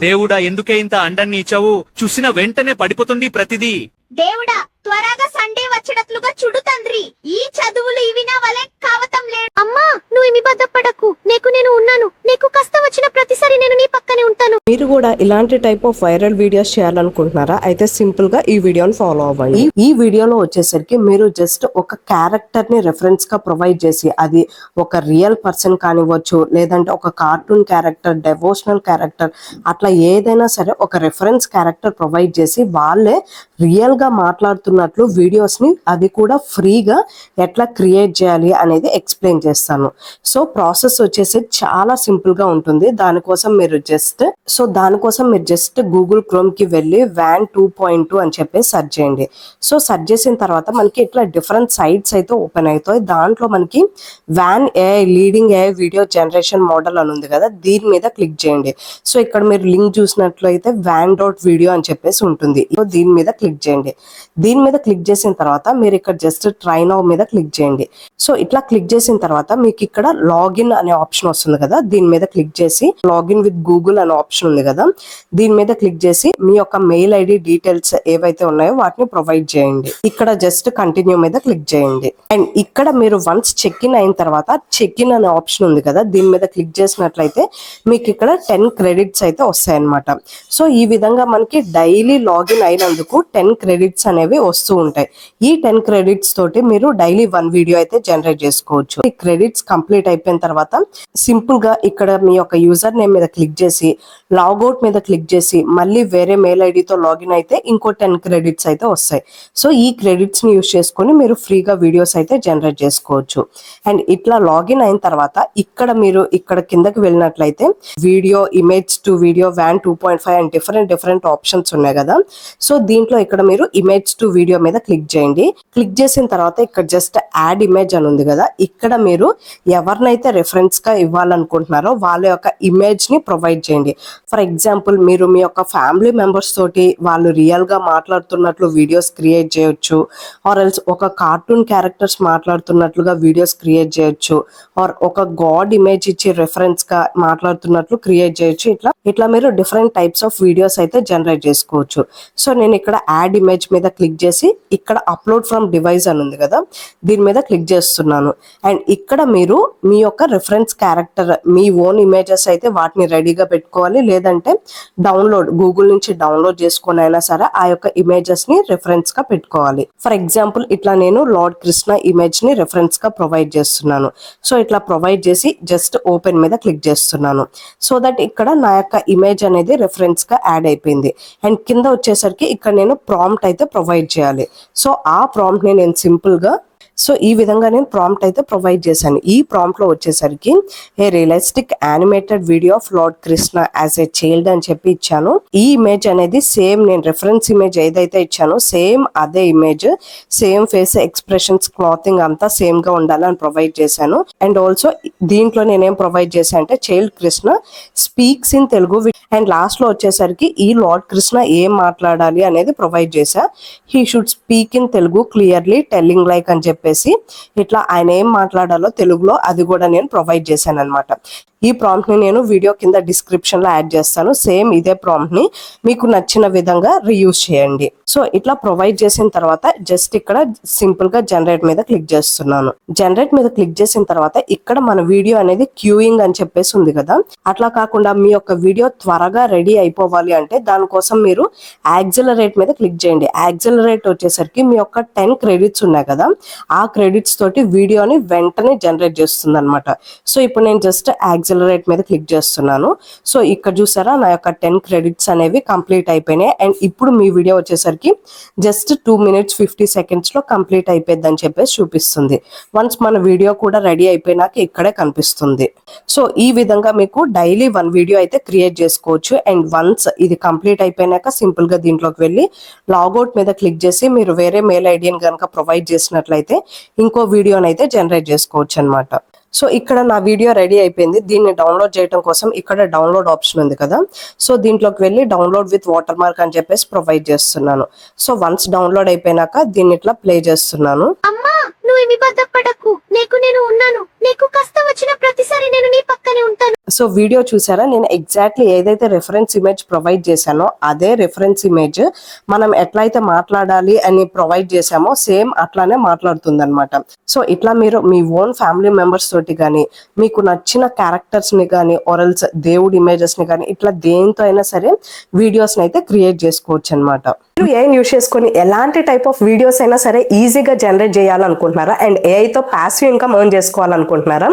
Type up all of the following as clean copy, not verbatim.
దేవుడా ఎందుకే ఇంత అండాన్ని ఇచ్చావు? చూసిన వెంటనే పడిపోతుంది ప్రతిదీ. దేవుడా త్వరగా సండే వచ్చేటట్లుగా చూడు తండ్రి. ఈ చదువులు ఇవి నా వలె కావతం లేదు. అమ్మా నువ్వేమి బాధపడకు, నేను ఉన్నాను. నీకు కష్టం వచ్చిన ప్రతిసారి నేను నీ పక్కనే ఉంటాను. మీరు కూడా ఇలాంటి టైప్ ఆఫ్ వైరల్ వీడియోస్ చేయాలనుకుంటున్నారా? అయితే సింపుల్ గా ఈ వీడియోని ఫాలో అవ్వండి. ఈ వీడియోలో వచ్చేసరికి మీరు జస్ట్ ఒక క్యారెక్టర్ ని రెఫరెన్స్ గా ప్రొవైడ్ చేసి, అది ఒక రియల్ పర్సన్ కానివ్వచ్చు, లేదంటే ఒక కార్టూన్ క్యారెక్టర్, డెవోషనల్ క్యారెక్టర్, అట్లా ఏదైనా సరే ఒక రెఫరెన్స్ క్యారెక్టర్ ప్రొవైడ్ చేసి వాళ్ళే రియల్ గా మాట్లాడుతున్నట్లు వీడియోస్ ని, అది కూడా ఫ్రీగా ఎట్లా క్రియేట్ చేయాలి అనేది ఎక్స్ప్లెయిన్ చేస్తాను. సో ప్రాసెస్ వచ్చేసి చాలా సింపుల్ గా ఉంటుంది. దానికోసం మీరు జస్ట్ గూగుల్ క్రోమ్ కి వెళ్ళి WAN 2.2 అని చెప్పి సెర్చ్ చేయండి. సో సెర్చ్ చేసిన తర్వాత మనకి ఇట్లా డిఫరెంట్ సైట్స్ అయితే ఓపెన్ అవుతాయి. దాంట్లో మనకి WAN AI leading AI video generation model అని ఉంది కదా, దీని మీద క్లిక్ చేయండి. సో ఇక్కడ మీరు లింక్ చూసినట్లయితే WAN.video అని చెప్పేసి ఉంటుంది. సో దీని మీద క్లిక్ చేయండి. దీని మీద క్లిక్ చేసిన తర్వాత మీరు ఇక్కడ జస్ట్ ట్రై నౌ మీద క్లిక్ చేయండి. సో ఇట్లా క్లిక్ చేసిన తర్వాత మీకు ఇక్కడ లాగిన్ అనే ఆప్షన్ వస్తుంది కదా, దీని మీద క్లిక్ చేసి లాగిన్ విత్ గూగుల్ అనే ఆప్షన్ ఉంది కదా, దీని మీద క్లిక్ చేసి మీ యొక్క మెయిల్ ఐడి డీటెయిల్స్ ఏవైతే ఉన్నాయో వాటిని ప్రొవైడ్ చేయండి. ఇక్కడ జస్ట్ కంటిన్యూ మీద క్లిక్ చేయండి. అండ్ ఇక్కడ మీరు వన్స్ చెక్ ఇన్ అయిన తర్వాత చెక్ ఇన్ అనే ఆప్షన్ ఉంది కదా, దీని మీద క్లిక్ చేసినట్లయితే మీకు ఇక్కడ 10 క్రెడిట్స్ అయితే వస్తాయన్నమాట. సో ఈ విధంగా మనకి డైలీ లాగిన్ అయినందుకు 10 క్రెడిట్స్ అనేవి వస్తూ ఉంటాయి. ఈ 10 క్రెడిట్స్ తోటి మీరు డైలీ 1 వీడియో అయితే జనరేట్ చేసుకోవచ్చు. ఈ క్రెడిట్స్ కంప్లీట్ అయిపోయిన తర్వాత సింపుల్ గా ఇక్కడ మీ యొక్క యూజర్ నేమ్ మీద క్లిక్ చేసి లాగౌట్ మీద క్లిక్ చేసి మళ్ళీ వేరే మెయిల్ ఐడితో లాగిన్ అయితే ఇంకో 10 క్రెడిట్స్ అయితే వస్తాయి. సో ఈ క్రెడిట్స్ ని యూజ్ చేసుకొని మీరు ఫ్రీగా వీడియోస్ అయితే జనరేట్ చేసుకోవచ్చు. అండ్ ఇట్లా లాగిన్ అయిన తర్వాత మీరు ఇక్కడ కిందకి వెళ్ళినట్లయితే video, image to video, WAN 2.5 and different options ఉన్నాయి కదా. సో దీంట్లో ఇక్కడ మీరు ఇమేజ్ టు వీడియో మీద క్లిక్ చేయండి. క్లిక్ చేసిన తర్వాత ఇక్కడ జస్ట్ యాడ్ ఇమేజ్ అని ఉంది కదా, ఇక్కడ మీరు ఎవరినైతే రెఫరెన్స్ గా ఇవ్వాలనుకుంటున్నారో వాళ్ళ యొక్క ఇమేజ్ ని ప్రొవైడ్ చేయండి. ఫర్ ఎగ్జాంపుల్ మీరు మీ యొక్క ఫ్యామిలీ మెంబర్స్ తోటి వాళ్ళు రియల్ గా మాట్లాడుతున్నట్లు వీడియోస్ క్రియేట్ చేయొచ్చు, ఆర్ ఎల్స్ ఒక కార్టూన్ క్యారెక్టర్స్ మాట్లాడుతున్నట్లుగా వీడియోస్ క్రియేట్ చేయొచ్చు, ఆర్ ఒక గాడ్ ఇమేజ్ ఇచ్చి రెఫరెన్స్ గా మాట్లాడుతున్నట్లు క్రియేట్ చేయొచ్చు. ఇట్లా మీరు డిఫరెంట్ టైప్స్ ఆఫ్ వీడియోస్ అయితే జనరేట్ చేసుకోవచ్చు. సో నేను ఇక్కడ యాడ్ ఇమేజ్ మీద క్లిక్ చేసి ఇక్కడ అప్లోడ్ ఫ్రమ్ డివైస్ అని ఉంది కదా, దీని మీద క్లిక్ చేస్తున్నాను. అండ్ ఇక్కడ మీరు మీ యొక్క రిఫరెన్స్ క్యారెక్టర్, మీ ఓన్ ఇమేజెస్ అయితే వాటిని రెడీగా పెట్టుకోవాలి, లేదంటే గూగుల్ నుంచి డౌన్లోడ్ చేసుకొని అయినా సరే ఆ యొక్క ఇమేజెస్ ని రిఫరెన్స్ గా పెట్టుకోవాలి. ఫర్ ఎగ్జాంపుల్ ఇట్లా నేను లార్డ్ కృష్ణ ఇమేజ్ ని రిఫరెన్స్ గా ప్రొవైడ్ చేస్తున్నాను. సో ఇట్లా ప్రొవైడ్ చేసి జస్ట్ ఓపెన్ మీద క్లిక్ చేస్తున్నాను. సో దట్ ఇక్కడ నా యొక్క ఇమేజ్ అనేది రిఫరెన్స్ గా యాడ్ అయిపోయింది. అండ్ కింద వచ్చేసరికి ఇక్కడ నేను ప్రాంప్ట్ అయితే ప్రొవైడ్ చేయాలి. సో ఆ ప్రాంప్ట్ ని నేను సింపుల్ గా ఈ విధంగా నేను ప్రాంప్ట్ అయితే ప్రొవైడ్ చేశాను. ఈ ప్రాంప్ట్ లో వచ్చేసరికి a realistic animated video of Lord Krishna as a child అని చెప్పి ఇచ్చాను. ఈ ఇమేజ్ అనేది సేమ్ నేను రెఫరెన్స్ ఇమేజ్ ఏదైతే ఇచ్చానో సేమ్ అదే image, same face expressions, clothing అంతా సేమ్ గా ఉండాలని ప్రొవైడ్ చేశాను. అండ్ ఆల్సో దీంట్లో నేనేం ప్రొవైడ్ చేశాను అంటే child Krishna speaks in Telugu. And last లో వచ్చేసరికి ఈ లార్డ్ కృష్ణ ఏం మాట్లాడాలి అనేది ప్రొవైడ్ చేశా. He should speak in Telugu clearly telling like అని చెప్పేసి ఇట్లా ఆయన ఏం మాట్లాడాలో తెలుగులో అది కూడా నేను ప్రొవైడ్ చేశాను అనమాట. ఈ ప్రాంప్ట్ ని నేను వీడియో కింద డిస్క్రిప్షన్ లో యాడ్ చేస్తాను. సేమ్ ఇదే ప్రాంప్ట్ ని మీకు నచ్చిన విధంగా రీయూజ్ చేయండి. సో ఇట్లా ప్రొవైడ్ చేసిన తర్వాత జస్ట్ ఇక్కడ సింపుల్ గా జనరేట్ మీద క్లిక్ చేస్తున్నాను. జనరేట్ మీద క్లిక్ చేసిన తర్వాత ఇక్కడ మన వీడియో అనేది క్యూయింగ్ అని చెప్పేసి ఉంది కదా, అట్లా కాకుండా మీ యొక్క వీడియో త్వరగా రెడీ అయిపోవాలి అంటే దానికోసం మీరు యాక్సిలరేట్ మీద క్లిక్ చేయండి. యాక్సిలరేట్ వచ్చేసరికి మీ యొక్క 10 క్రెడిట్స్ ఉన్నాయి కదా, ఆ క్రెడిట్స్ తోటి వీడియోని వెంటనే జనరేట్ చేస్తుంది అనమాట. సో ఇప్పుడు నేను జస్ట్ యాక్సిలరేట్ మీద క్లిక్ చేస్తున్నాను. సో ఇక్కడ చూసారా నా యొక్క 10 క్రెడిట్స్ అనేవి కంప్లీట్ అయిపోయినాయి. అండ్ ఇప్పుడు మీ వీడియో వచ్చేసరికి జస్ట్ 2 minutes 50 seconds లో కంప్లీట్ అయిపోయింది అని చెప్పేసి చూపిస్తుంది. వన్స్ మన వీడియో కూడా రెడీ అయిపోయినాక ఇక్కడే కనిపిస్తుంది. సో ఈ విధంగా మీకు డైలీ 1 వీడియో అయితే క్రియేట్ చేసుకోవచ్చు. అండ్ వన్స్ ఇది కంప్లీట్ అయిపోయినాక సింపుల్ గా దీంట్లోకి వెళ్ళి లాగౌట్ మీద క్లిక్ చేసి మీరు వేరే మెయిల్ ఐడిని కనుక ప్రొవైడ్ చేసినట్లయితే ఇంకో వీడియోని అయితే జనరేట్ చేసుకోవచ్చు అనమాట. సో ఇక్కడ నా వీడియో రెడీ అయిపోయింది. దీన్ని డౌన్లోడ్ చేయడం కోసం ఇక్కడ డౌన్లోడ్ ఆప్షన్ ఉంది కదా, సో దీంట్లోకి వెళ్ళి డౌన్లోడ్ విత్ వాటర్ మార్క్ అని చెప్పేసి ప్రొవైడ్ చేస్తున్నాను. సో వన్స్ డౌన్లోడ్ అయిపోయినాక దీన్ని ఇట్లా ప్లే చేస్తున్నాను. అమ్మా నువ్వేమి బాధపడకు, నేను ఉన్నాను. నీకు కష్టం వచ్చిన ప్రతిసారి నేను నీ పక్కనే ఉంటాను. సో వీడియో చూసారా, నేను ఎగ్జాక్ట్లీ ఏదైతే రెఫరెన్స్ ఇమేజ్ ప్రొవైడ్ చేశానో అదే రెఫరెన్స్ ఇమేజ్ మనం ఎట్లయితే మాట్లాడాలి అని ప్రొవైడ్ చేశామో సేమ్ అట్లానే మాట్లాడుతుంది అనమాట. సో ఇట్లా మీరు మీ ఓన్ ఫ్యామిలీ మెంబర్స్ తోటి కానీ మీకు నచ్చిన క్యారెక్టర్స్ ని కానీ ఆర్ఎల్స్ దేవుడి ఇమేజెస్ ని కానీ ఇట్లా దేంతో అయినా సరే వీడియోస్ ని అయితే క్రియేట్ చేసుకోవచ్చు అనమాట. మీరు ఏఐ యూస్ చేసుకొని ఎలాంటి టైప్ ఆఫ్ వీడియోస్ అయినా సరే ఈజీగా జనరేట్ చేయాలనుకుంటున్నారా అండ్ ఏఐతో ప్యాసివ్ ఇన్కమ్ ఎర్న్ చేసుకోవాలనుకుంటున్నారా?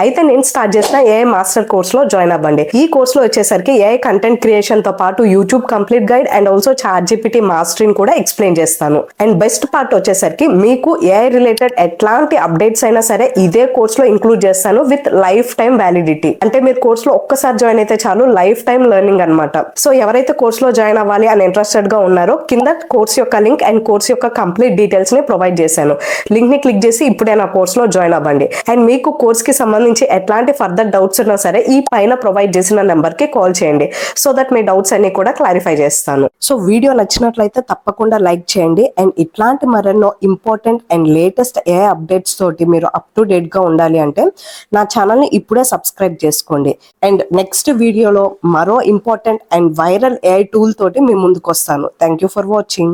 అయితే నేను స్టార్ట్ చేసిన ఏఐ మాస్టర్ కోర్స్ లో జాయిన్ అవ్వండి. ఈ కోర్స్ లో వచ్చేసరికి ఏఐ కంటెంట్ క్రియేషన్ తో పాటు YouTube complete guide and also ChatGPT mastering కూడా ఎక్స్ప్లెయిన్ చేస్తాను. అండ్ బెస్ట్ పార్ట్ వచ్చేసరికి మీకు ఏఐ రిలేటెడ్ ఎట్లాంటి అప్డేట్స్ అయినా సరే ఇదే కోర్స్ లో ఇంక్లూడ్ చేస్తాను విత్ లైఫ్ టైం వ్యాలిడిటీ. అంటే మీరు కోర్స్ లో ఒక్కసారి జాయిన్ అయితే చాలు, లైఫ్ టైం లెర్నింగ్ అనమాట. సో ఎవరైతే కోర్స్ లో జాయిన్ అవ్వాలి అని ఇంట్రెస్టెడ్ గా ఉన్నారో కింద కోర్స్ యొక్క లింక్ అండ్ కోర్స్ యొక్క కంప్లీట్ డీటెయిల్స్ ని ప్రొవైడ్ చేశాను. లింక్ ని క్లిక్ చేసి ఇప్పుడే నా కోర్స్ లో జాయిన్ అవ్వండి. అండ్ మీకు కోర్స్ కి సంబంధించి ఎట్లాంటి ఫర్దర్ డౌట్స్ ఉన్నా సరే ఈ పైన ప్రొవైడ్ చేసిన నెంబర్ కి కాల్ చేయండి. సో దట్ మీ డౌట్స్ అన్ని కూడా క్లారిఫై చేస్తాను. సో వీడియో నచ్చినట్లయితే తప్పకుండా లైక్ చేయండి. అండ్ ఇట్లాంటి మరెన్నో important and latest AI updates తోటి మీరు అప్ టు డేట్ గా ఉండాలి అంటే నా ఛానల్ ని ఇప్పుడే సబ్స్క్రైబ్ చేసుకోండి. అండ్ నెక్స్ట్ వీడియోలో మరో important and viral AI tool తోటి మీ ముందుకు వస్తాను. Thank you for watching.